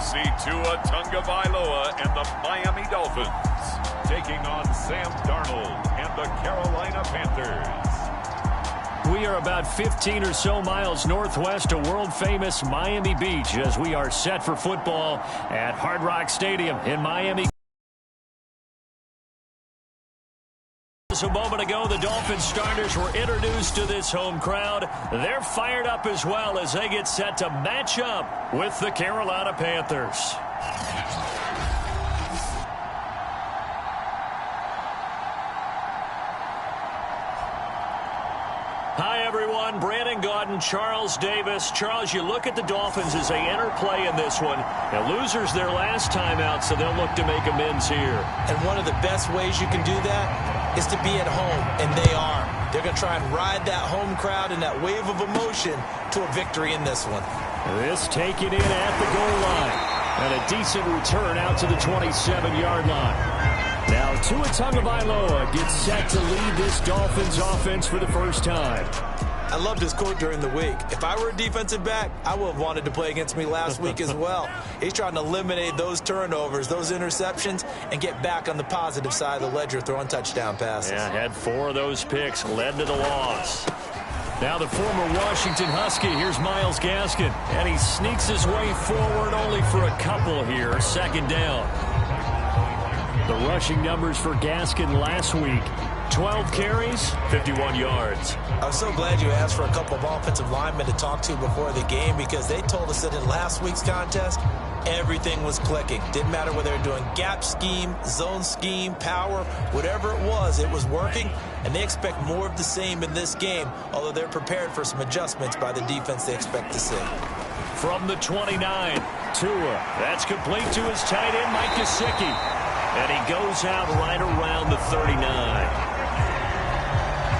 see Tua Tagovailoa and the Miami Dolphins taking on Sam Darnold and the Carolina Panthers. We are about 15 or so miles northwest of world-famous Miami Beach as we are set for football at Hard Rock Stadium in Miami. A moment ago, the Dolphins starters were introduced to this home crowd. They're fired up as well as they get set to match up with the Carolina Panthers. Hi, everyone. Brandon Gaudin, Charles Davis. Charles, you look at the Dolphins as they enter play in this one. Now, losers their last time out, so they'll look to make amends here. And one of the best ways you can do that is to be at home, and they are. They're going to try and ride that home crowd and that wave of emotion to a victory in this one. This taken in at the goal line. And a decent return out to the 27-yard line. Now, Tua Tagovailoa gets set to lead this Dolphins offense for the first time. I loved his quote during the week. If I were a defensive back, I would have wanted to play against me last week as well. He's trying to eliminate those turnovers, those interceptions, and get back on the positive side of the ledger throwing touchdown passes. Yeah, had 4 of those picks, led to the loss. Now the former Washington Husky, here's Myles Gaskin. And he sneaks his way forward only for a couple here, second down. The rushing numbers for Gaskin last week. 12 carries, 51 yards. I was so glad you asked for a couple of offensive linemen to talk to before the game because they told us that in last week's contest, everything was clicking. Didn't matter whether they were doing gap scheme, zone scheme, power, whatever it was working. And they expect more of the same in this game, although they're prepared for some adjustments by the defense they expect to see. From the 29, Tua. That's complete to his tight end, Mike Gesicki. And he goes out right around the 39.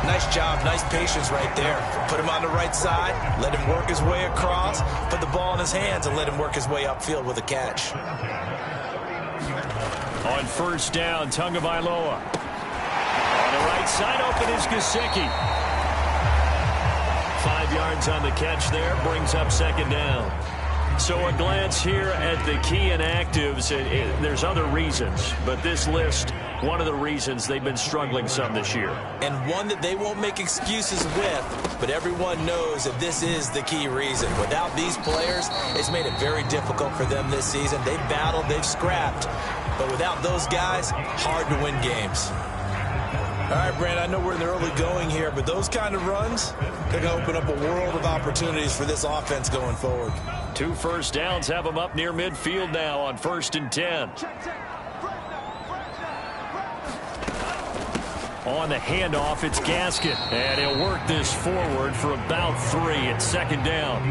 Nice job, nice patience right there. Put him on the right side, let him work his way across, put the ball in his hands, and let him work his way upfield with a catch. On first down, Tagovailoa. On the right side, open is Gesicki. 5 yards on the catch there, brings up second down. So a glance here at the key inactives. There's other reasons, but this list, one of the reasons they've been struggling some this year. And one that they won't make excuses with, but everyone knows that this is the key reason. Without these players, it's made it very difficult for them this season. They've battled, they've scrapped, but without those guys, hard to win games. All right, Brand, I know we're in the early going here, but those kind of runs, they're going to open up a world of opportunities for this offense going forward. 2 first downs have them up near midfield now on 1st and 10. On the handoff, it's Gaskin. And he'll work this forward for about 3 at second down.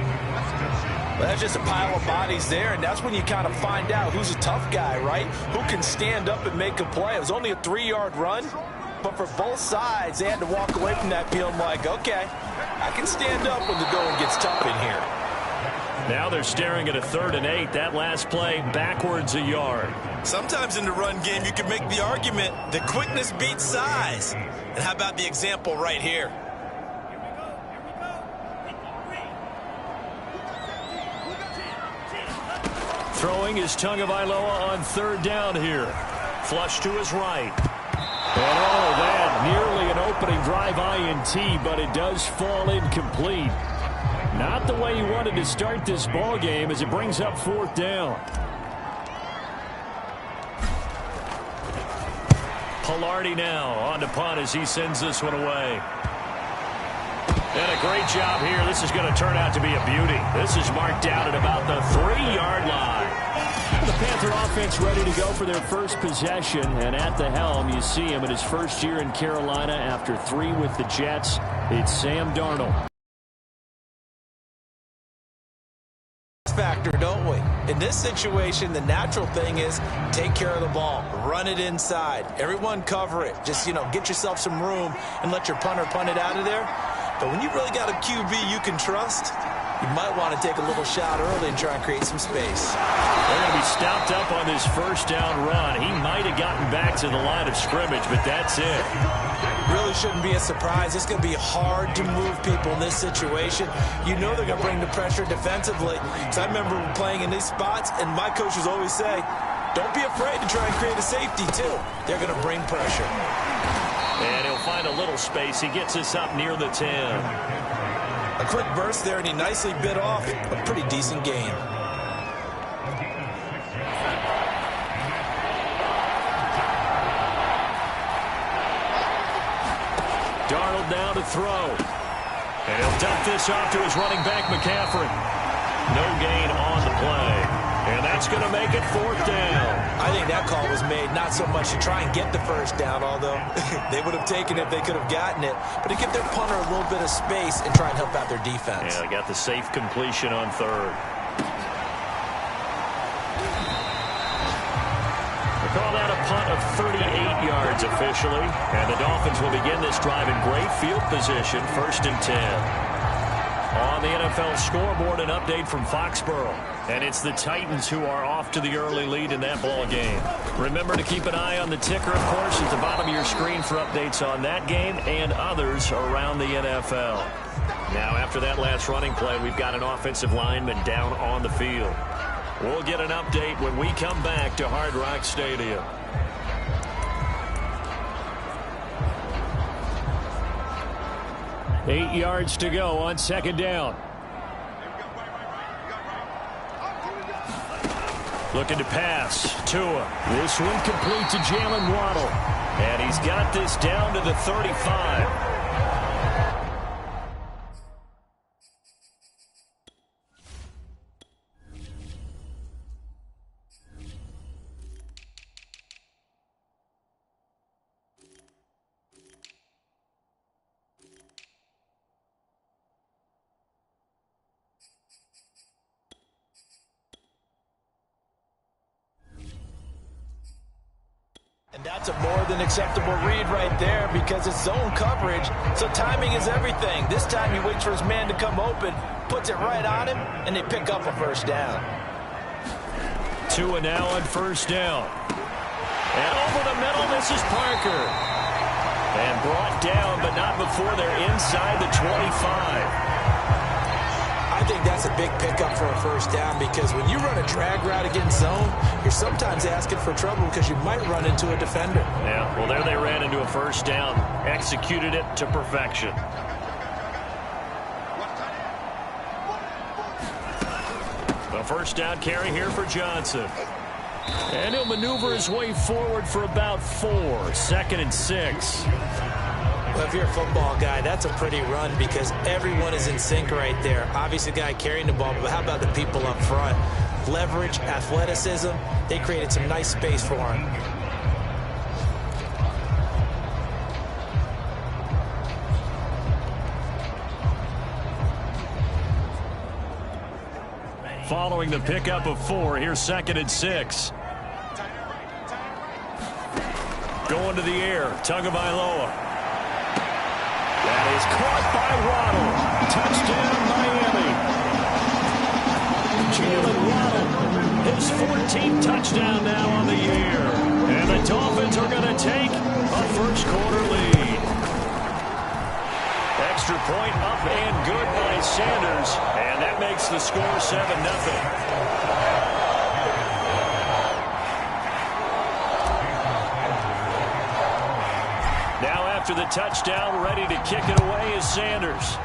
Well, that's just a pile of bodies there, and that's when you kind of find out who's a tough guy, right? Who can stand up and make a play. It was only a 3-yard run, but for both sides, they had to walk away from that feeling like, okay, I can stand up when the going gets tough in here. Now they're staring at a 3rd and 8. That last play, backwards a yard. Sometimes in the run game, you can make the argument that quickness beats size. And how about the example right here? Throwing is Tagovailoa on 3rd down here. Flush to his right. And all of that, nearly an opening drive INT, but it does fall incomplete. Not the way he wanted to start this ball game as it brings up 4th down. Pilardi now on to punt as he sends this one away. And a great job here. This is going to turn out to be a beauty. This is marked out at about the 3-yard line. The Panther offense ready to go for their first possession. And at the helm, you see him in his first year in Carolina after 3 with the Jets. It's Sam Darnold. Factor, don't we? In this situation, the natural thing is take care of the ball, run it inside, everyone cover it, just get yourself some room and let your punter punt it out of there. But when you really got a QB you can trust, You might want to take a little shot early and try and create some space. They're going to be stopped up on this first down run. He might have gotten back to the line of scrimmage, but that's it. Really shouldn't be a surprise. It's going to be hard to move people in this situation. You know they're going to bring the pressure defensively. So I remember playing in these spots, and my coaches always say, don't be afraid to try and create a safety, too. They're going to bring pressure. And he'll find a little space. He gets us up near the 10. A quick burst there, and he nicely bit off a pretty decent gain. Darnold now to throw. And he'll dump this off to his running back, McCaffrey. No gain on the play. And that's going to make it 4th down. I think that call was made not so much to try and get the first down, although they would have taken it if they could have gotten it, but to give their punter a little bit of space and try and help out their defense. Yeah, they got the safe completion on 3rd. They call that a punt of 38 yards officially, and the Dolphins will begin this drive in great field position, 1st and 10. On the NFL scoreboard, an update from Foxborough. And it's the Titans who are off to the early lead in that ball game. Remember to keep an eye on the ticker, of course, at the bottom of your screen for updates on that game and others around the NFL. Now, after that last running play, we've got an offensive lineman down on the field. We'll get an update when we come back to Hard Rock Stadium. Eight yards to go on 2nd down. Looking to pass. Tua. This one complete to Jalen Waddle. And he's got this down to the 35. And that's a more than acceptable read right there because it's zone coverage, so timing is everything. This time he waits for his man to come open, puts it right on him, and they pick up a first down. Tua now on 1st down. And over the middle, this is Parker. And brought down, but not before they're inside the 25. I think that's a big pickup for a first down because when you run a drag route against zone, you're sometimes asking for trouble because you might run into a defender. Yeah, well, there they ran into a first down. Executed it to perfection. A first down carry here for Johnson. And he'll maneuver his way forward for about 4. 2nd and 6. Well, if you're a football guy, that's a pretty run because everyone is in sync right there. Obviously, the guy carrying the ball, but how about the people up front? Leverage, athleticism, they created some nice space for him. Following the pickup of 4, here's 2nd and 6. Going to the air, Tagovailoa. That is caught by Waddle. Touchdown, Miami. Jalen Waddle, his 14th touchdown now on the year. And the Dolphins are going to take a first-quarter lead. Extra point up and good by Sanders. And that makes the score 7-0. After the touchdown, ready to kick it away is Sanders.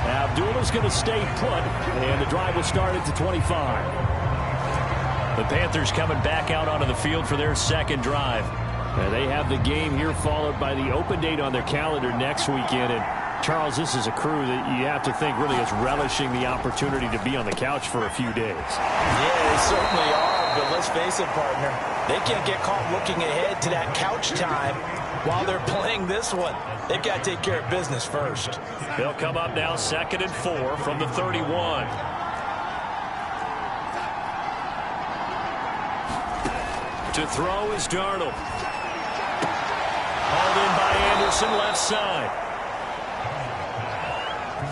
Now Abdullah's going to stay put, and the drive will start at the 25. The Panthers coming back out onto the field for their 2nd drive. They have the game here followed by the open date on their calendar next weekend. And Charles, this is a crew that you have to think really is relishing the opportunity to be on the couch for a few days. Yeah, they certainly are, but let's face it, partner. They can't get caught looking ahead to that couch time while they're playing this one. They've got to take care of business first. They'll come up now 2nd and 4 from the 31. To throw is Darnold. Hauled in by Anderson, left side.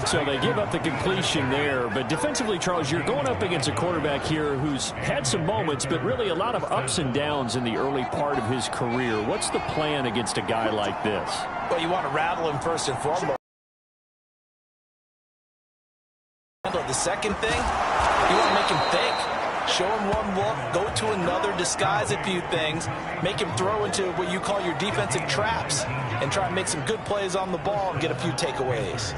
So they give up the completion there. But defensively, Charles, you're going up against a quarterback here who's had some moments, but really a lot of ups and downs in the early part of his career. What's the plan against a guy like this? Well, you want to rattle him first and foremost. The second thing, you want to make him think. Show him one look, go to another, disguise a few things, make him throw into what you call your defensive traps, and try and make some good plays on the ball and get a few takeaways.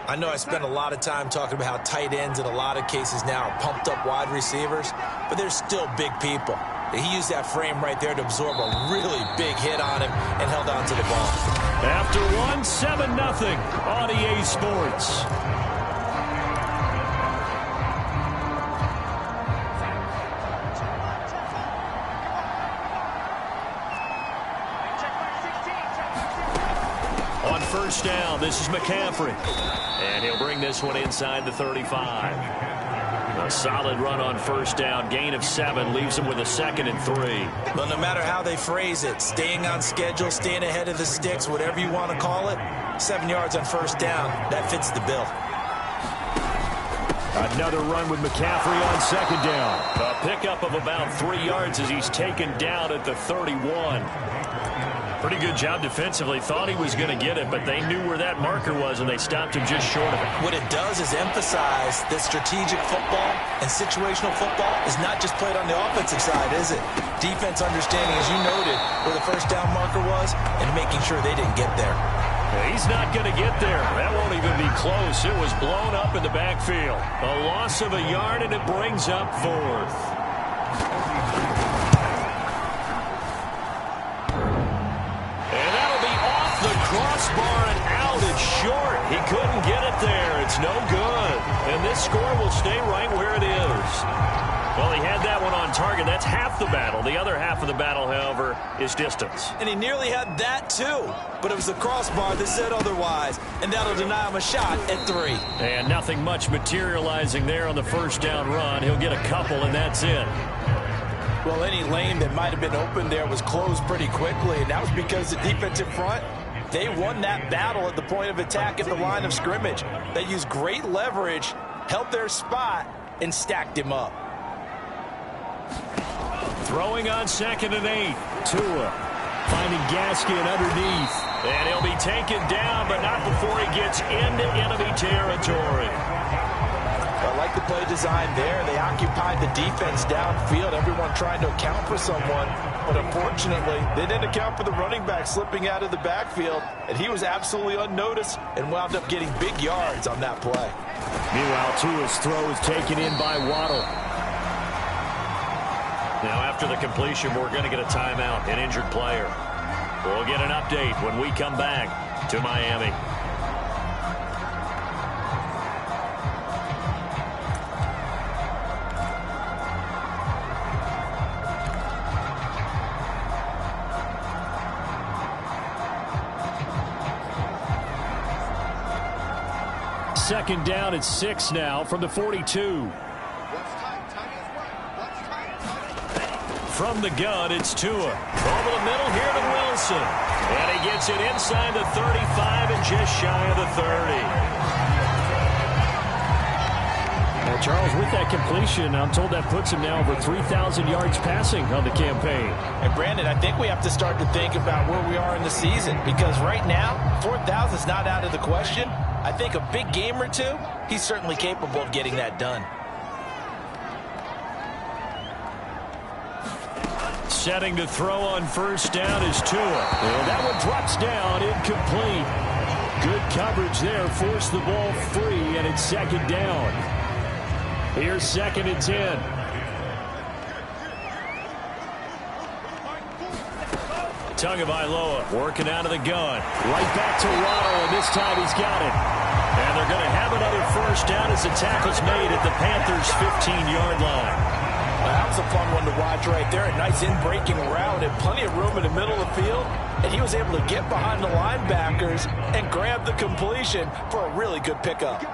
I know I spent a lot of time talking about how tight ends in a lot of cases now are pumped up wide receivers, but they're still big people. He used that frame right there to absorb a really big hit on him and held on to the ball. After one, 7-0 on EA Sports. First down, this is McCaffrey. And he'll bring this one inside the 35. A solid run on first down. Gain of 7 leaves him with a 2nd and 3. Well, no matter how they phrase it, staying on schedule, staying ahead of the sticks, whatever you want to call it, 7 yards on first down, that fits the bill. Another run with McCaffrey on 2nd down. A pickup of about 3 yards as he's taken down at the 31. Pretty good job defensively. Thought he was going to get it, but they knew where that marker was, and they stopped him just short of it. What it does is emphasize that strategic football and situational football is not just played on the offensive side, is it? Defense understanding, as you noted, where the first down marker was and making sure they didn't get there. He's not going to get there. That won't even be close. It was blown up in the backfield. A loss of a yard, and it brings up 4th. Crossbar and out. It's short. He couldn't get it there. It's no good. And this score will stay right where it is. Well, he had that one on target. That's half the battle. The other half of the battle, however, is distance. And he nearly had that, too. But it was the crossbar that said otherwise. And that'll deny him a shot at 3. And nothing much materializing there on the first down run. He'll get a couple, and that's it. Well, any lane that might have been open there was closed pretty quickly. And that was because the defensive front, they won that battle at the point of attack at the line of scrimmage. They used great leverage, held their spot, and stacked him up. Throwing on 2nd and 8. Tua finding Gaskin underneath. And he'll be taken down, but not before he gets into enemy territory. I like the play design there. They occupied the defense downfield, everyone trying to account for someone. But unfortunately, they didn't account for the running back slipping out of the backfield, and he was absolutely unnoticed and wound up getting big yards on that play. Meanwhile, Tua's throw is taken in by Waddle. Now, after the completion, we're going to get a timeout, an injured player. We'll get an update when we come back to Miami. Second down at 6 now from the 42. From the gun, it's Tua. Over the middle here to Wilson. And he gets it inside the 35 and just shy of the 30. Now, Charles, with that completion, I'm told that puts him now over 3,000 yards passing on the campaign. And, Brandon, I think we have to start to think about where we are in the season, because right now, 4,000 is not out of the question. I think a big game or two, he's certainly capable of getting that done. Setting to throw on first down is Tua. And that one drops down, incomplete. Good coverage there, forced the ball free, and it's 2nd down. Here's 2nd and 10. Tagovailoa working out of the gun. Right back to Waddle, and this time he's got it. And they're going to have another first down as the tackle's made at the Panthers' 15-yard line. Well, that was a fun one to watch right there. A nice in-breaking route and plenty of room in the middle of the field. And he was able to get behind the linebackers and grab the completion for a really good pickup.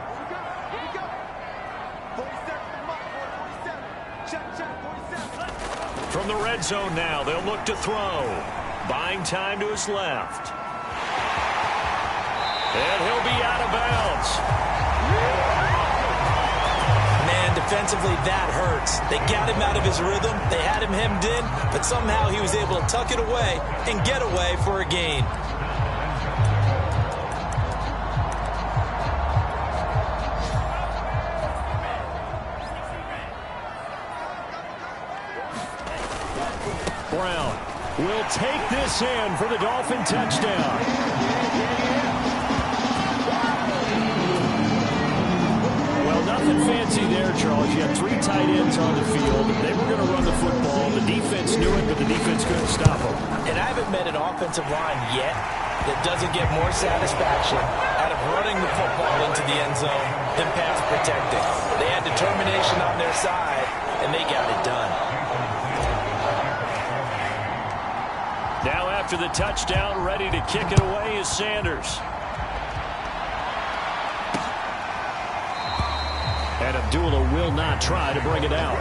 From the red zone now, they'll look to throw. Buying time to his left. And he'll be out of bounds. Man, defensively, that hurts. They got him out of his rhythm. They had him hemmed in, but somehow he was able to tuck it away and get away for a gain. Brown will take this in for the Dolphin touchdown. Well, nothing fancy there, Charles. You had 3 tight ends on the field. They were going to run the football. The defense knew it, but the defense couldn't stop them. And I haven't met an offensive line yet that doesn't get more satisfaction out of running the football into the end zone than pass protecting. They had determination on their side, and they got it done. Now after the touchdown, ready to kick it away is Sanders. And Abdullah will not try to bring it out.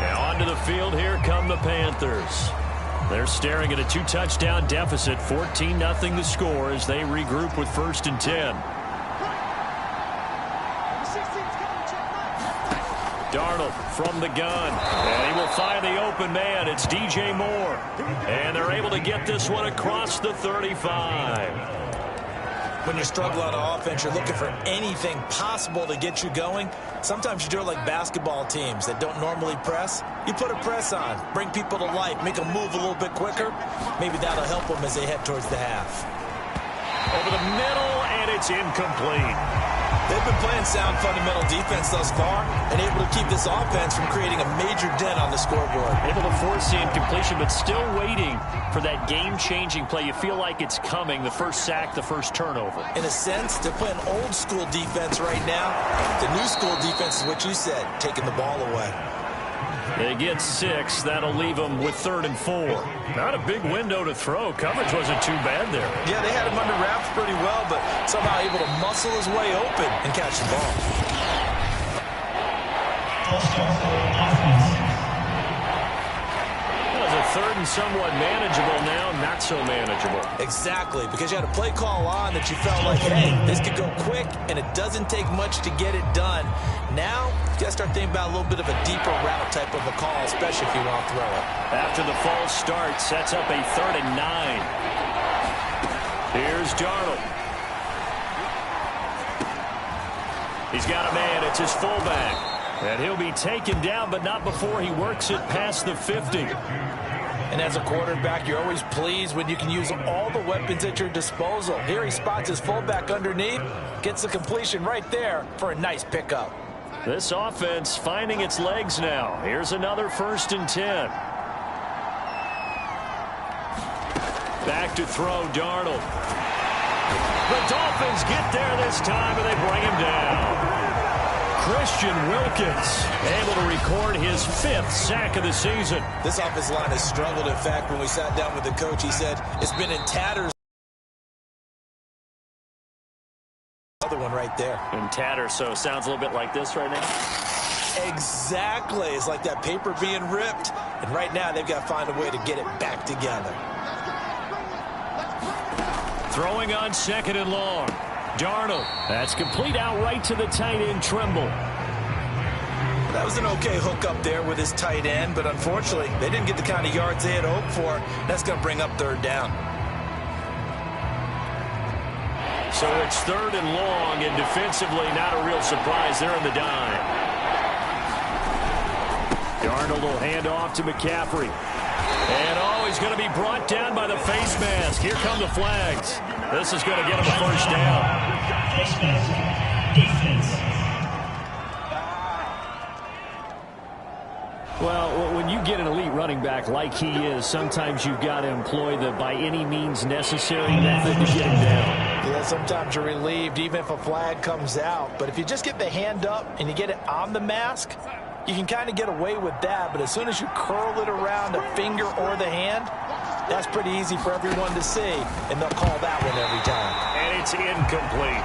And onto the field, here come the Panthers. They're staring at a 2-touchdown deficit, 14-0 the score as they regroup with 1st and 10. Darnold from the gun, and he will find the open man. It's DJ Moore, and they're able to get this one across the 35. When you struggle on offense, you're looking for anything possible to get you going. Sometimes you do it like basketball teams that don't normally press. You put a press on, bring people to life, make them move a little bit quicker. Maybe that'll help them as they head towards the half. Over the middle, and it's incomplete. They've been playing sound fundamental defense thus far and able to keep this offense from creating a major dent on the scoreboard. Able to force the incompletion, but still waiting for that game-changing play. You feel like it's coming, the first sack, the first turnover. In a sense, they're playing old-school defense right now. The new-school defense is what you said, taking the ball away. They get 6. That'll leave them with 3rd and 4. Not a big window to throw. Coverage wasn't too bad there. Yeah, they had him under wraps pretty well, but somehow able to muscle his way open and catch the ball. That was a 3rd and somewhat manageable, now not so manageable. Exactly, because you had a play call on that you felt like, hey, this could go quick, and it doesn't take much to get it done. Now, you got to start thinking about a little bit of a deeper route type of a call, especially if you want to throw it. After the false start, sets up a 3rd and 9. Here's Darnold. He's got a man. It's his fullback. And he'll be taken down, but not before he works it past the 50. And as a quarterback, you're always pleased when you can use all the weapons at your disposal. Here he spots his fullback underneath, gets the completion right there for a nice pickup. This offense finding its legs now. Here's another 1st and 10. Back to throw, Darnold. The Dolphins get there this time, and they bring him down. Christian Wilkins able to record his 5th sack of the season. This offensive line has struggled. In fact, when we sat down with the coach, he said it's been in tatters. Another one right there. In tatters, so sounds a little bit like this right now. Exactly. It's like that paper being ripped. And right now, they've got to find a way to get it back together. Throwing on 2nd and long. Darnold. That's complete outright to the tight end, Trimble. That was an okay hook up there with his tight end, but unfortunately, they didn't get the kind of yards they had hoped for. That's going to bring up 3rd down. So it's 3rd and long, and defensively, not a real surprise. They're in the dime. Darnold will hand off to McCaffrey. And he's going to be brought down by the face mask. Here come the flags. This is going to get him a 1st down. Well, when you get an elite running back like he is, sometimes you've got to employ the by any means necessary method to get him down. Yeah, sometimes you're relieved even if a flag comes out. But if you just get the hand up and you get it on the mask, you can kind of get away with that. But as soon as you curl it around a finger or the hand, that's pretty easy for everyone to see. And they'll call that one every time. And it's incomplete.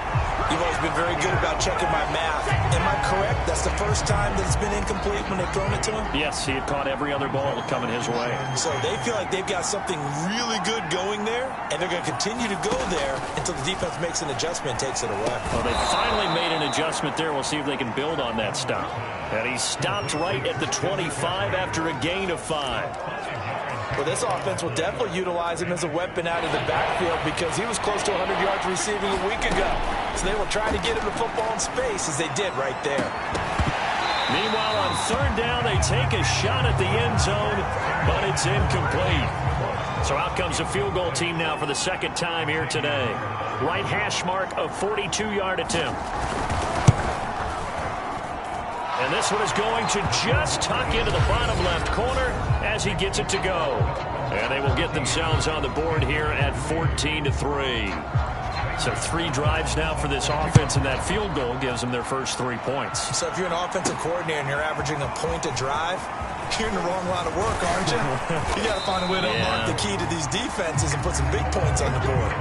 You've always been very good about checking my math. Am I correct? That's the first time that it's been incomplete when they've thrown it to him? Yes, he had caught every other ball coming his way. So they feel like they've got something really good going there, and they're going to continue to go there until the defense makes an adjustment and takes it away. Well, they finally made an adjustment there. We'll see if they can build on that stop. And he stopped right at the 25 after a gain of 5. Well, this offense will definitely utilize him as a weapon out of the backfield because he was close to 100 yards receiving a week ago. So they will try to get him the football in space as they did right there. Meanwhile, on third down, they take a shot at the end zone, but it's incomplete. So out comes a field goal team now for the second time here today. Right hash mark of 42-yard attempt. And this one is going to just tuck into the bottom left corner as he gets it to go. And they will get themselves on the board here at 14-3. So 3 drives now for this offense, and that field goal gives them their first 3 points. So if you're an offensive coordinator and you're averaging a point a drive, you're in the wrong line of work, aren't you? You got to find a way to unlock the key to these defenses and put some big points on the board.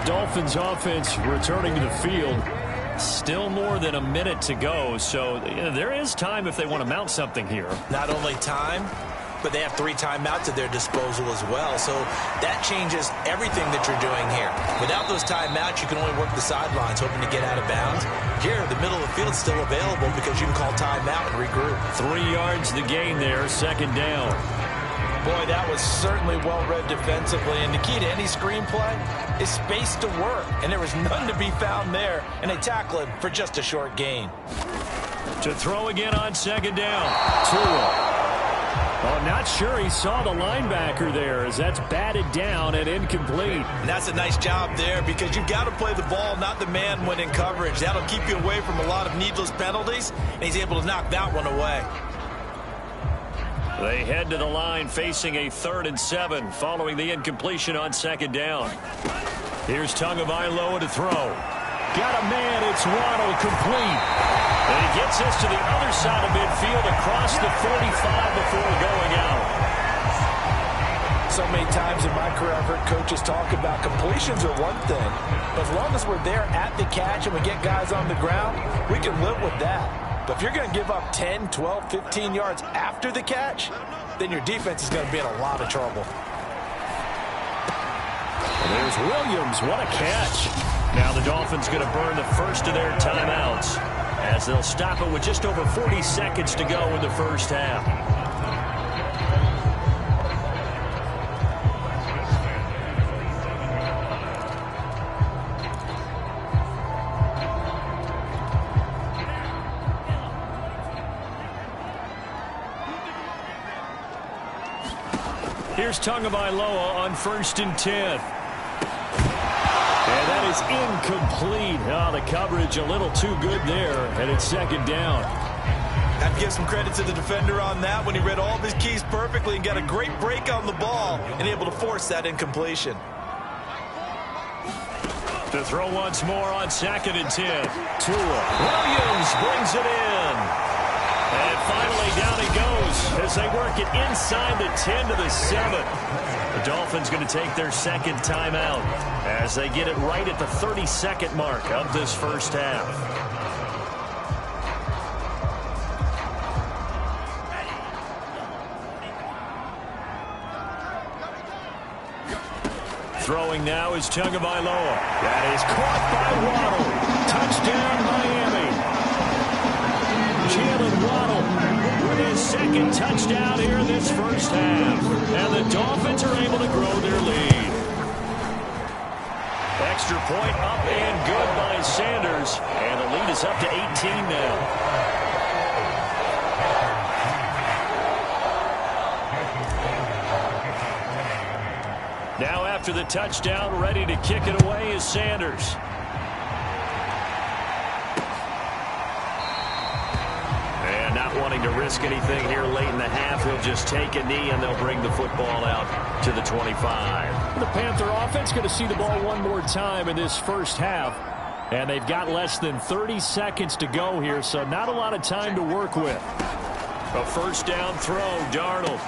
Dolphins offense returning to the field. Still more than a minute to go, so there is time if they want to mount something here. Not only time, but they have 3 timeouts at their disposal as well, so that changes everything that you're doing here. Without those timeouts, you can only work the sidelines, hoping to get out of bounds. Here, the middle of the field is still available because you can call timeout and regroup. 3 yards the gain there, second down. Boy, that was certainly well-read defensively, and the key to any screenplay is space to work, and there was none to be found there, and they tackle him for just a short gain. To throw again on second down. Tua. Oh, not sure he saw the linebacker there as that's batted down and incomplete. And that's a nice job there because you've got to play the ball, not the man when in coverage. That'll keep you away from a lot of needless penalties, and he's able to knock that one away. They head to the line facing a 3rd and 7 following the incompletion on second down. Here's Tagovailoa to throw. Got a man, it's Waddle, complete. And he gets this to the other side of midfield across the 45 before going out. So many times in my career I've heard coaches talk about completions are one thing, but as long as we're there at the catch and we get guys on the ground, we can live with that. But if you're going to give up 10, 12, 15 yards after the catch, then your defense is going to be in a lot of trouble. And there's Williams. What a catch. Now the Dolphins going to burn the first of their timeouts as they'll stop it with just over 40 seconds to go in the first half. Here's Tagovailoa on 1st and 10. And that is incomplete. Oh, the coverage a little too good there, and it's second down. Have to give some credit to the defender on that when he read all of his keys perfectly and got a great break on the ball and able to force that incompletion. To throw once more on 2nd and 10. Tua. Williams brings it in. And finally down he goes as they work it inside the 10 to the 7. The Dolphins going to take their second timeout as they get it right at the 32nd mark of this first half. Throwing now is Tagovailoa. That is caught by Waddle. Touchdown, Miami. Jalen Waddle with his second touchdown here in this first half. And the Dolphins are able to grow their lead. Extra point up and good by Sanders. And the lead is up to 18 now. Now after the touchdown, ready to kick it away is Sanders. And not wanting to risk anything here late in the half, he'll just take a knee and they'll bring the football out to the 25. The Panther offense going to see the ball one more time in this first half. And they've got less than 30 seconds to go here, so not a lot of time to work with. A first down throw, Darnold.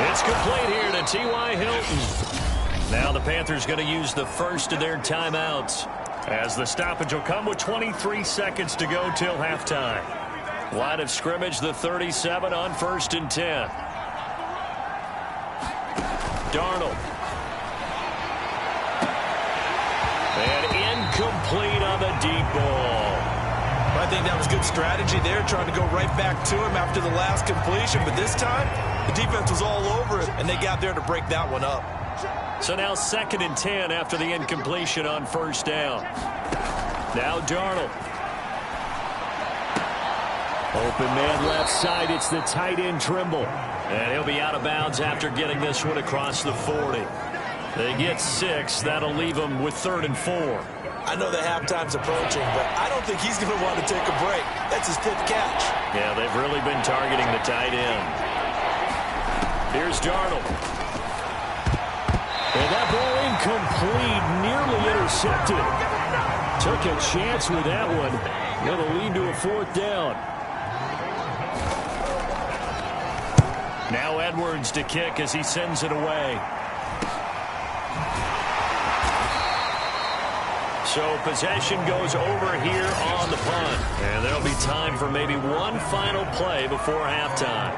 It's complete here to T.Y. Hilton. Now the Panthers going to use the first of their timeouts, as the stoppage will come with 23 seconds to go till halftime. Line of scrimmage, the 37 on 1st and 10. Darnold. And incomplete on the deep ball. I think that was good strategy there, trying to go right back to him after the last completion. But this time, the defense was all over it, and they got there to break that one up. So now 2nd and 10 after the incompletion on 1st down. Now Darnold. Open man left side. It's the tight end Trimble. And he'll be out of bounds after getting this one across the 40. They get 6. That'll leave them with 3rd and 4. I know that halftime's approaching, but I don't think he's going to want to take a break. That's his 5th catch. Yeah, they've really been targeting the tight end. Here's Darnold. And that ball incomplete, nearly intercepted. Took a chance with that one. It'll lead to a 4th down. Now Edwards to kick as he sends it away. So possession goes over here on the punt. And there'll be time for maybe one final play before halftime.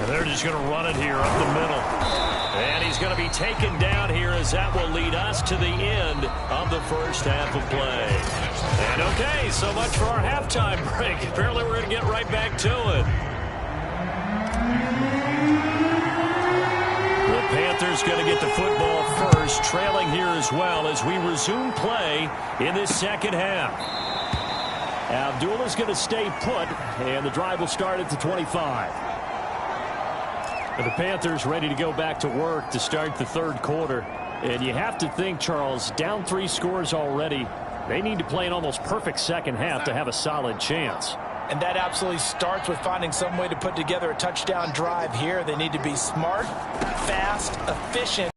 And they're just going to run it here up the middle. And he's going to be taken down here, as that will lead us to the end of the first half of play. And okay, so much for our halftime break. Apparently we're going to get right back to it. The Panthers going to get the football first, trailing here as well as we resume play in this second half. Abdullah's going to stay put, and the drive will start at the 25. The Panthers ready to go back to work to start the 3rd quarter. And you have to think, Charles, down 3 scores already. They need to play an almost perfect second half to have a solid chance. And that absolutely starts with finding some way to put together a touchdown drive here. They need to be smart, fast, efficient.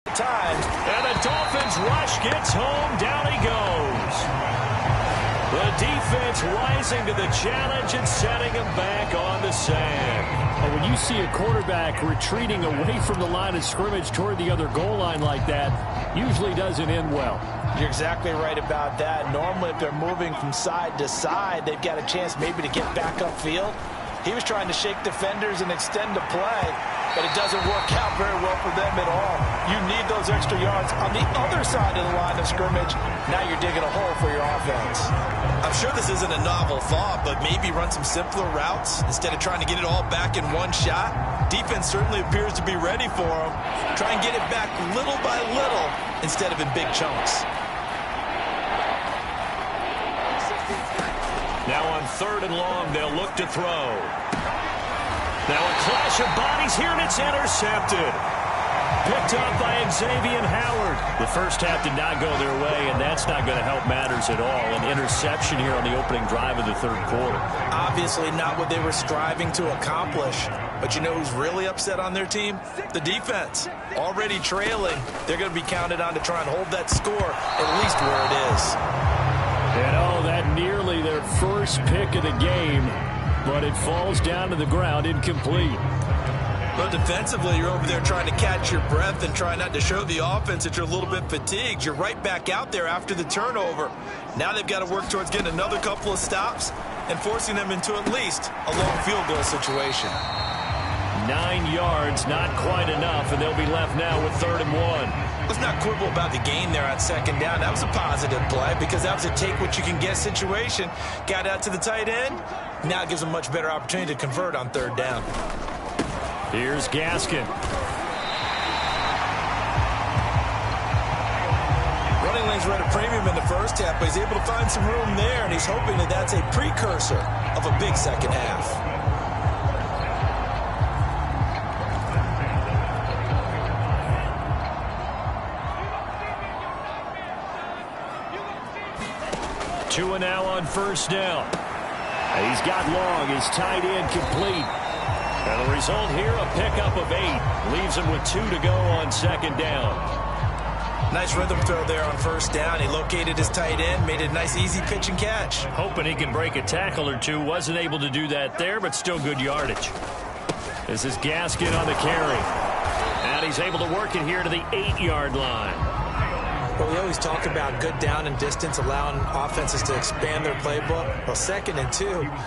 Times. And the Dolphins rush gets home. Down he goes. The defense rising to the challenge and setting him back on the sand. When you see a quarterback retreating away from the line of scrimmage toward the other goal line like that, usually doesn't end well. You're exactly right about that. Normally, if they're moving from side to side, they've got a chance maybe to get back upfield. He was trying to shake defenders and extend the play, but it doesn't work out very well for them at all. You need those extra yards on the other side of the line of scrimmage. Now you're digging a hole for your offense. I'm sure this isn't a novel thought, but maybe run some simpler routes instead of trying to get it all back in one shot. Defense certainly appears to be ready for them. Try and get it back little by little instead of in big chunks. Now on 3rd and long, they'll look to throw. Now a clash of bodies here, and it's intercepted. Picked up by Xavier Howard. The first half did not go their way, and that's not going to help matters at all. An interception here on the opening drive of the 3rd quarter. Obviously not what they were striving to accomplish. But you know who's really upset on their team? The defense. Already trailing. They're going to be counted on to try and hold that score at least where it is. And that nearly their first pick of the game, but it falls down to the ground incomplete. But defensively, you're over there trying to catch your breath and try not to show the offense that you're a little bit fatigued. You're right back out there after the turnover. Now they've got to work towards getting another couple of stops and forcing them into at least a long field goal situation. 9 yards, not quite enough, and they'll be left now with 3rd and 1. Let's not quibble about the gain there on 2nd down. That was a positive play because that was a take-what-you-can-get situation. Got out to the tight end. Now it gives them a much better opportunity to convert on 3rd down. Here's Gaskin. Running lanes were at a premium in the first half, but he's able to find some room there, and he's hoping that that's a precursor of a big second half. Two and now on 1st down. He's got long. His tight end complete. And the result here, a pickup of 8. Leaves him with 2 to go on 2nd down. Nice rhythm throw there on first down. He located his tight end, made it a nice easy pitch and catch. Hoping he can break a tackle or two. Wasn't able to do that there, but still good yardage. This is Gaskin on the carry. And he's able to work it here to the 8-yard line. Well, we always talk about good down and distance, allowing offenses to expand their playbook. Well, 2nd and 2,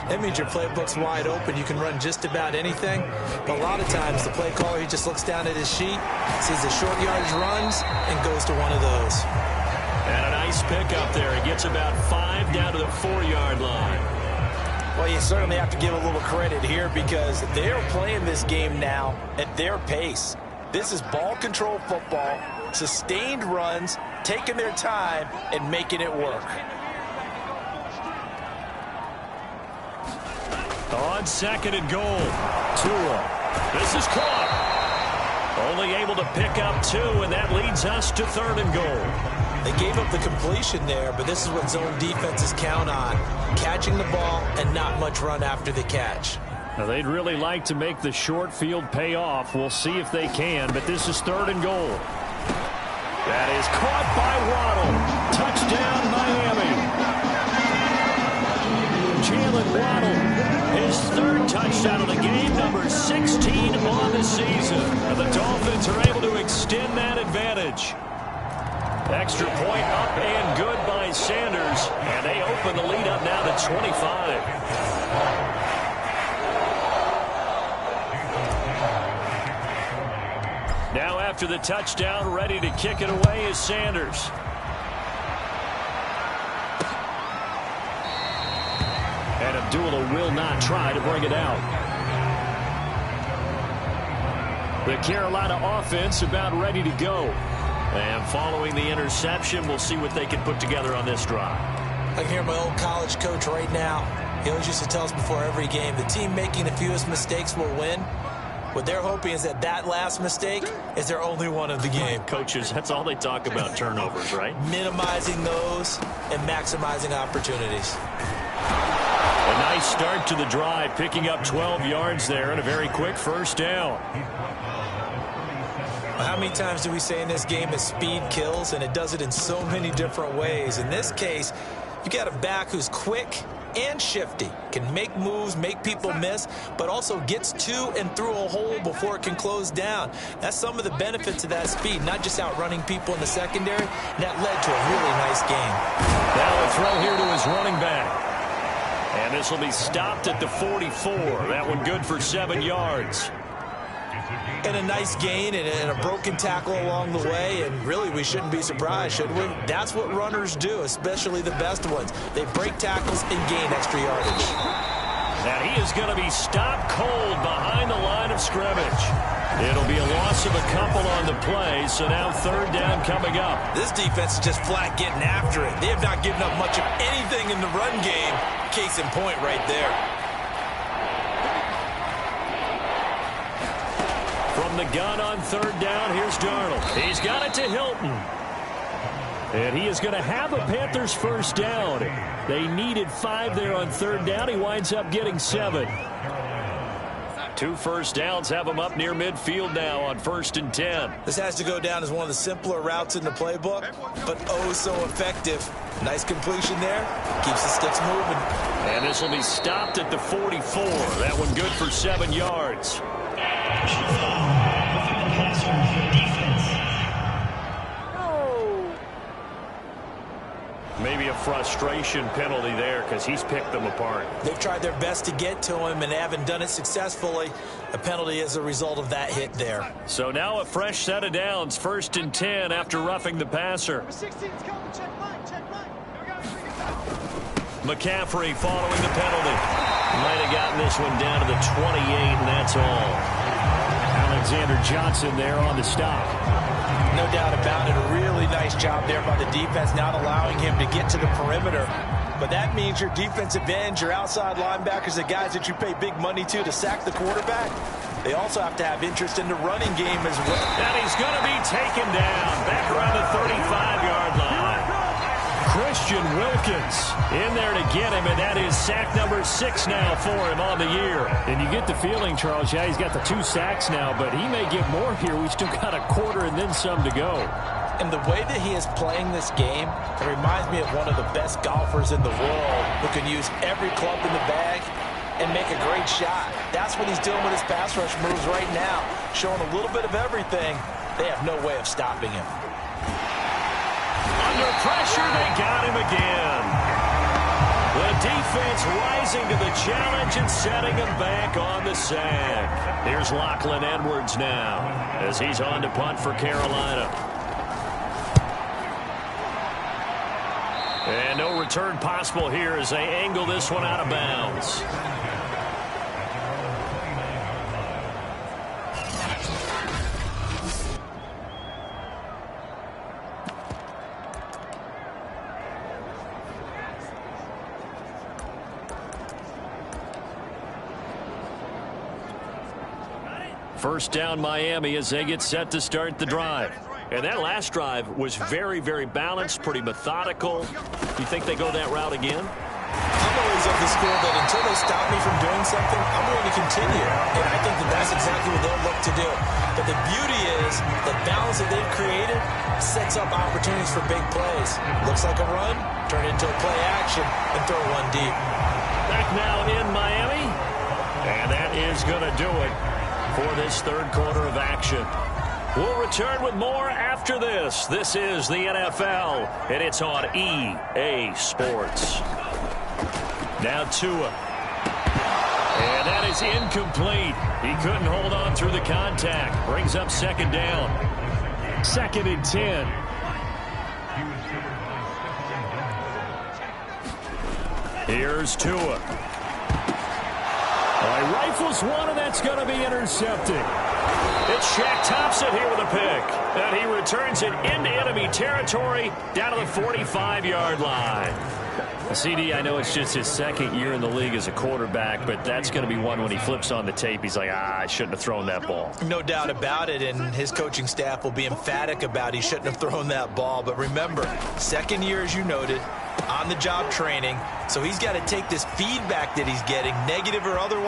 that means your playbook's wide open. You can run just about anything. But a lot of times, the play caller, he just looks down at his sheet, sees the short yardage runs, and goes to one of those. And a nice pickup there. He gets about 5 down to the 4-yard line. Well, you certainly have to give a little credit here because they're playing this game now at their pace. This is ball control football, sustained runs, taking their time and making it work. On 2nd and goal, Tua. This is caught. Only able to pick up 2, and that leads us to 3rd and goal. They gave up the completion there, but this is what zone defenses count on. Catching the ball and not much run after the catch. Now, they'd really like to make the short field pay off. We'll see if they can, but this is 3rd and goal. That is caught by Waddle. Touchdown, Miami. Jalen Waddle, his 3rd touchdown of the game, number 16 on the season. And the Dolphins are able to extend that advantage. Extra point up and good by Sanders. And they open the lead up now to 25. Now after the touchdown, ready to kick it away is Sanders. And Abdullah will not try to bring it out. The Carolina offense about ready to go. And following the interception, we'll see what they can put together on this drive. I can hear my old college coach right now. He always used to tell us before every game, the team making the fewest mistakes will win. What they're hoping is that that last mistake is their only one of the game. Coaches, that's all they talk about, turnovers, right? Minimizing those and maximizing opportunities. A nice start to the drive, picking up 12 yards there and a very quick first down. How many times do we say in this game that speed kills, and it does it in so many different ways? In this case, you got a back who's quick and shifty, can make moves, make people miss, but also gets to and through a hole before it can close down. That's some of the benefits of that speed, not just outrunning people in the secondary. That led to a really nice game. Now a throw here to his running back. And this will be stopped at the 44. That one good for 7 yards. And a nice gain and a broken tackle along the way, and really we shouldn't be surprised, should we? That's what runners do, especially the best ones. They break tackles and gain extra yardage. And he is going to be stopped cold behind the line of scrimmage. It'll be a loss of a couple on the play, so now 3rd down coming up. This defense is just flat getting after it. They have not given up much of anything in the run game. Case in point right there. From the gun on 3rd down, here's Darnold. He's got it to Hilton. And he is going to have a Panthers first down. They needed 5 there on 3rd down. He winds up getting 7. 2 first downs have him up near midfield now on 1st and 10. This has to go down as one of the simpler routes in the playbook, but oh so effective. Nice completion there. Keeps the sticks moving. And this will be stopped at the 44. That one good for 7 yards. Maybe a frustration penalty there because he's picked them apart. They've tried their best to get to him and haven't done it successfully. A penalty is a result of that hit there. So now a fresh set of downs, 1st and 10 after roughing the passer. McCaffrey following the penalty. Might have gotten this one down to the 28, and that's all. Alexander Johnson there on the stop. No doubt about it. A really nice job there by the defense, not allowing him to get to the perimeter. But that means your defensive ends, your outside linebackers, the guys that you pay big money to sack the quarterback, they also have to have interest in the running game as well. And he's going to be taken down back around the 35-yard line. Christian Wilkins in there to get him, and that is sack number 6 now for him on the year. And you get the feeling, Charles, yeah, he's got the 2 sacks now, but he may get more here. We still got a quarter and then some to go. And the way that he is playing this game, it reminds me of one of the best golfers in the world who can use every club in the bag and make a great shot. That's what he's doing with his pass rush moves right now, showing a little bit of everything. They have no way of stopping him. Under pressure, they got him again. The defense rising to the challenge and setting him back on the sack. Here's Lachlan Edwards now as he's on to punt for Carolina. And no return possible here as they angle this one out of bounds. First down Miami as they get set to start the drive. And that last drive was very, very balanced, pretty methodical. You think they go that route again? I'm always of the school that until they stop me from doing something, I'm going to continue. And I think that that's exactly what they'll look to do. But the beauty is the balance that they've created sets up opportunities for big plays. Looks like a run, turn it into a play action, and throw one deep. Back now in Miami. And that is going to do it for this third quarter of action. We'll return with more after this. This is the NFL, and it's on EA Sports. Now Tua. And that is incomplete. He couldn't hold on through the contact. Brings up second down. 2nd and 10. Here's Tua. He rifles one, and that's going to be intercepted. It's Shaq Thompson here with a pick. And he returns it into enemy territory down to the 45-yard line. CD, I know it's just his second year in the league as a quarterback, but that's going to be one when he flips on the tape. He's like, I shouldn't have thrown that ball. No doubt about it, and his coaching staff will be emphatic about he shouldn't have thrown that ball. But remember, second year, as you noted, on-the-job training, so he's got to take this feedback that he's getting, negative or otherwise.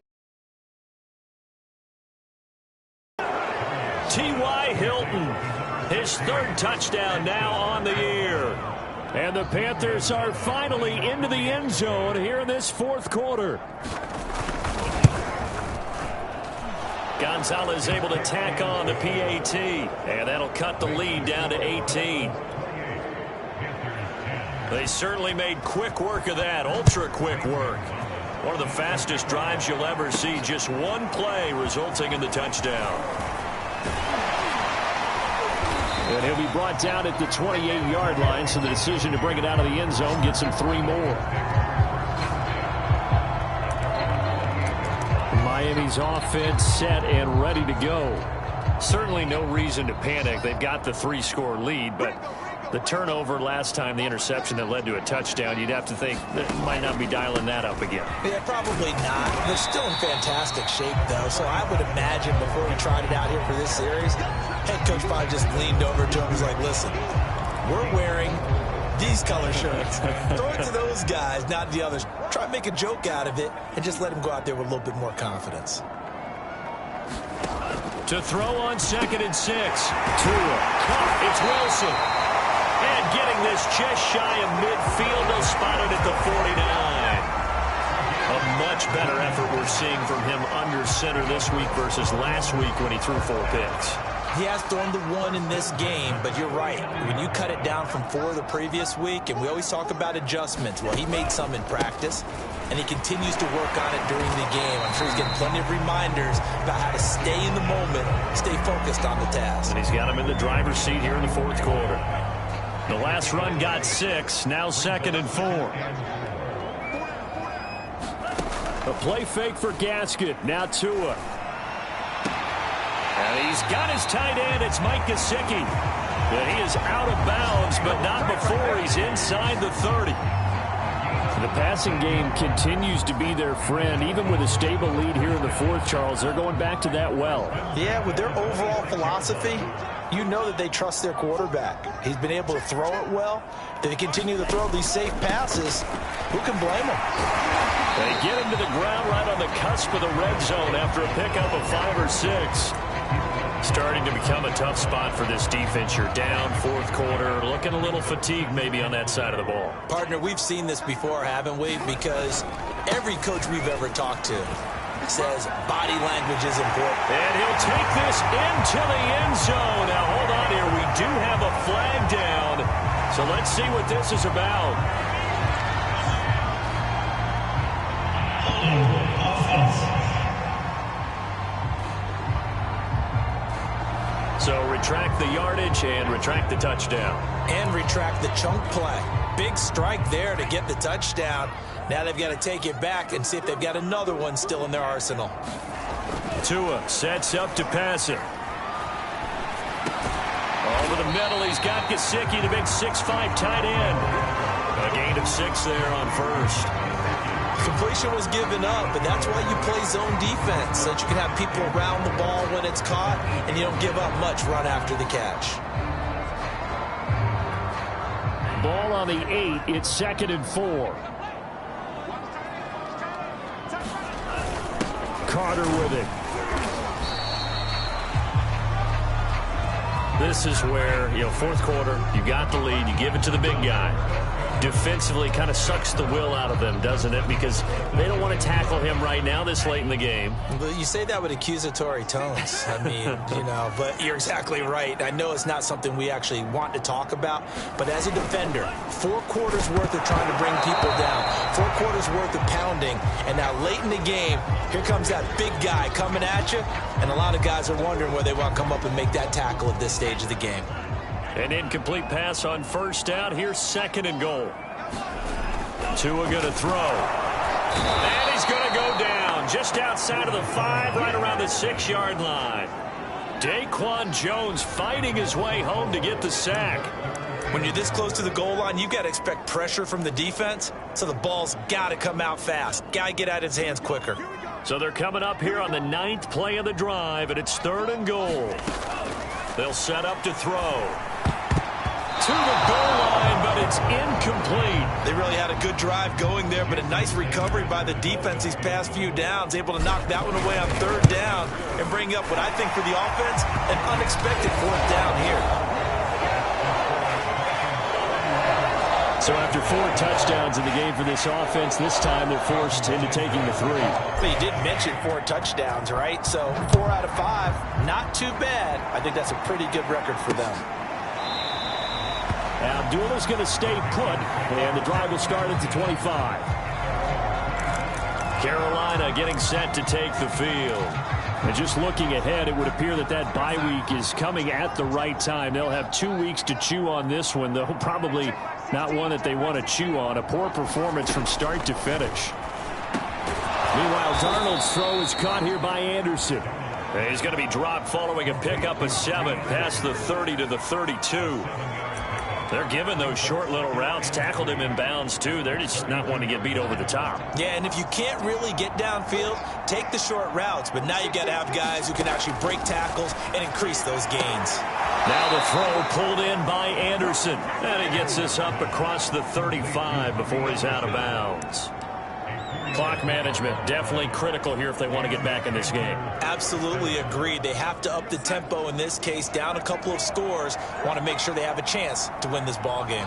T.Y. Hilton, his third touchdown now on the year. And the Panthers are finally into the end zone here in this fourth quarter. Gonzalez able to tack on the PAT, and that'll cut the lead down to 18. They certainly made quick work of that, ultra quick work. One of the fastest drives you'll ever see, just one play resulting in the touchdown. And he'll be brought down at the 28-yard line, so the decision to bring it out of the end zone gets him 3 more. Miami's offense set and ready to go. Certainly no reason to panic. They've got the 3-score lead, but the turnover last time, the interception that led to a touchdown, you'd have to think that might not be dialing that up again. Yeah, probably not. They're still in fantastic shape, though, so I would imagine before we tried it out here for this series, head coach probably just leaned over to him and was like, listen, we're wearing these color shirts. Throw it to those guys, not the others. Try to make a joke out of it and just let them go out there with a little bit more confidence. To throw on 2nd and 6. Tua. It's Wilson. And getting this just shy of midfield, they'll spot it at the 49. A much better effort we're seeing from him under center this week versus last week when he threw 4 picks. He has thrown the 1 in this game, but you're right. When you cut it down from 4 the previous week, and we always talk about adjustments, well, he made some in practice, and he continues to work on it during the game. I'm sure he's getting plenty of reminders about how to stay in the moment, stay focused on the task. And he's got him in the driver's seat here in the fourth quarter. The last run got 6, now 2nd and 4. A play fake for Gasket, now Tua. And he's got his tight end, it's Mike Gesicki. And he is out of bounds, but not before he's inside the 30. The passing game continues to be their friend. Even with a stable lead here in the fourth, Charles, they're going back to that well. Yeah, with their overall philosophy, you know that they trust their quarterback. He's been able to throw it well. They continue to throw these safe passes. Who can blame them? They get him to the ground right on the cusp of the red zone after a pickup of 5 or 6. Starting to become a tough spot for this defense. You're down fourth quarter, looking a little fatigued maybe on that side of the ball. Partner, we've seen this before, haven't we? Because every coach we've ever talked to says body language is important. And he'll take this into the end zone. Now, hold on here. We do have a flag down. So let's see what this is about. So retract the yardage and retract the touchdown. And retract the chunk play. Big strike there to get the touchdown. Now they've got to take it back and see if they've got another one still in their arsenal. Tua sets up to pass it. Over the middle, he's got Gesicki, the big 6'5" tight end. A gain of 6 there on first. Completion was given up, but that's why you play zone defense, so that you can have people around the ball when it's caught, and you don't give up much run after the catch. Ball on the 8. It's 2nd and 4. Carter with it. This is where, fourth quarter, you got the lead, you give it to the big guy. Defensively kind of sucks the will out of them, doesn't it? Because they don't want to tackle him right now this late in the game. But you say that with accusatory tones. I mean, but you're exactly right. I know it's not something we actually want to talk about, but as a defender, 4 quarters worth of trying to bring people down, 4 quarters worth of pounding, and now late in the game, here comes that big guy coming at you, and a lot of guys are wondering whether they want to come up and make that tackle at this stage of the game. An incomplete pass on first down. Here's 2nd and goal. Tua going to throw. And he's going to go down just outside of the 5, right around the 6-yard line. Daquan Jones fighting his way home to get the sack. When you're this close to the goal line, you got to expect pressure from the defense, so the ball's got to come out fast. Got to get out of his hands quicker. So they're coming up here on the 9th play of the drive, and it's 3rd and goal. They'll set up to throw. To the goal line, but it's incomplete. They really had a good drive going there, but a nice recovery by the defense these past few downs, able to knock that one away on 3rd down and bring up what I think for the offense, an unexpected 4th down here. So after 4 touchdowns in the game for this offense, this time they're forced into taking the 3. But you did mention 4 touchdowns, right? So 4 out of 5, not too bad. I think that's a pretty good record for them. Abdullah's going to stay put, and the drive will start at the 25. Carolina getting set to take the field. And just looking ahead, it would appear that that bye week is coming at the right time. They'll have 2 weeks to chew on this one, though probably not one that they want to chew on. A poor performance from start to finish. Meanwhile, Darnold's throw is caught here by Anderson. He's going to be dropped following a pickup of 7 past the 30 to the 32. They're giving those short little routes, tackled him in bounds, too. They're just not wanting to get beat over the top. Yeah, and if you can't really get downfield, take the short routes. But now you've got to have guys who can actually break tackles and increase those gains. Now the throw pulled in by Anderson. And he gets this up across the 35 before he's out of bounds. Clock management definitely critical here if they want to get back in this game. Absolutely agreed. They have to up the tempo in this case, down a couple of scores. Want to make sure they have a chance to win this ball game.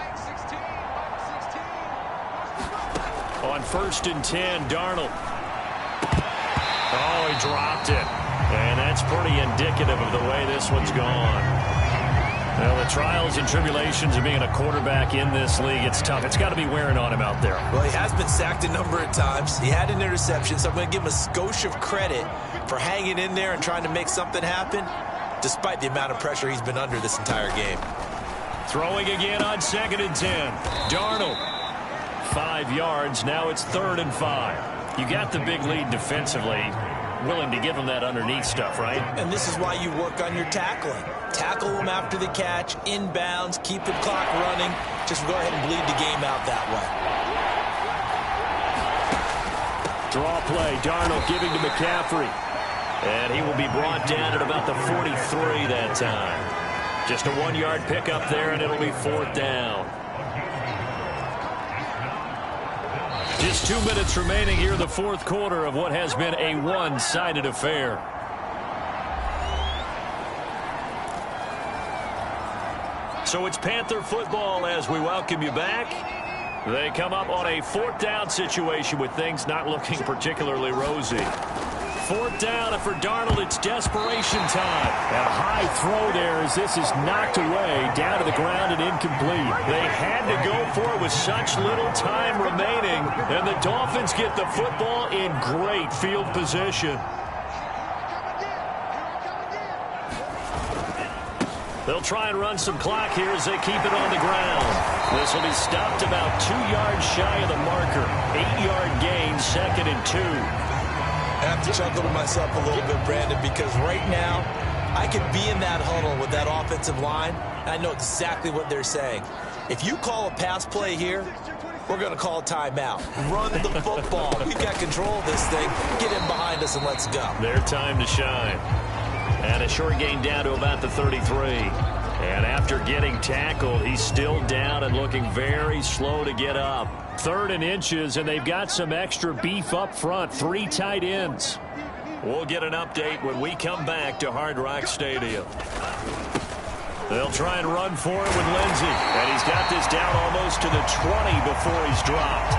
On 1st and 10, Darnold. Oh, he dropped it. And that's pretty indicative of the way this one's gone. Well, the trials and tribulations of being a quarterback in this league, it's tough. It's got to be wearing on him out there. Well, he has been sacked a number of times. He had an interception, so I'm going to give him a skosh of credit for hanging in there and trying to make something happen, despite the amount of pressure he's been under this entire game. Throwing again on 2nd and 10. Darnold. 5 yards. Now it's 3rd and 5. You got the big lead defensively. Willing to give him that underneath stuff, right? And this is why you work on your tackling. Tackle him after the catch, inbounds, keep the clock running. Just go ahead and bleed the game out that way. Draw play. Darnold giving to McCaffrey. And he will be brought down at about the 43 that time. Just a 1-yard pickup there, and it'll be 4th down. Just 2 minutes remaining here in the 4th quarter of what has been a one-sided affair. So it's Panther football as we welcome you back. They come up on a 4th down situation with things not looking particularly rosy. 4th down, and for Darnold, it's desperation time. A high throw there as this is knocked away, down to the ground and incomplete. They had to go for it with such little time remaining, and the Dolphins get the football in great field position. They'll try and run some clock here as they keep it on the ground. This will be stopped about 2 yards shy of the marker. 8-yard gain, 2nd and 2. I have to chuckle to myself a little bit, Brandon, because right now I could be in that huddle with that offensive line, and I know exactly what they're saying. If you call a pass play here, we're going to call a timeout. Run the football. We've got control of this thing. Get in behind us and let's go. Their time to shine. And a short gain down to about the 33. And after getting tackled, he's still down and looking very slow to get up. 3rd and inches, and they've got some extra beef up front. 3 tight ends. We'll get an update when we come back to Hard Rock Stadium. They'll try and run for it with Lindsey. And he's got this down almost to the 20 before he's dropped.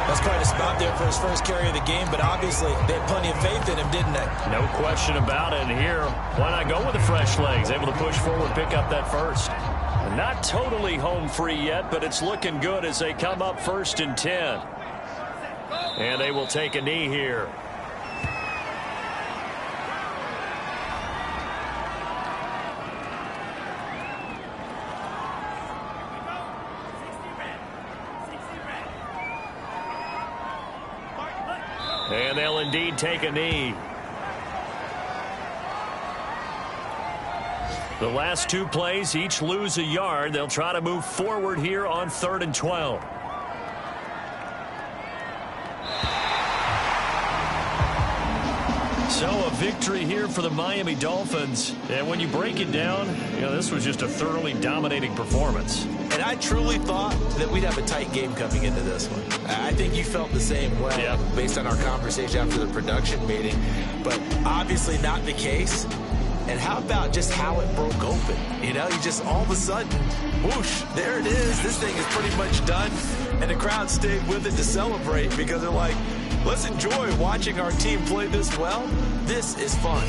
That's quite a spot there for his first carry of the game, but obviously they had plenty of faith in him, didn't they? No question about it. And here, why not go with the fresh legs? Able to push forward, pick up that first. Not totally home free yet, but it's looking good as they come up 1st and 10. And they will take a knee here. And they'll indeed take a knee. The last 2 plays each lose a yard. They'll try to move forward here on 3rd and 12. So a victory here for the Miami Dolphins. And when you break it down, this was just a thoroughly dominating performance. And I truly thought that we'd have a tight game coming into this one. I think you felt the same way based on our conversation after the production meeting. But obviously not the case. And how about just how it broke open? You just all of a sudden, whoosh, there it is. This thing is pretty much done. And the crowd stayed with it to celebrate because they're like, let's enjoy watching our team play this well. This is fun.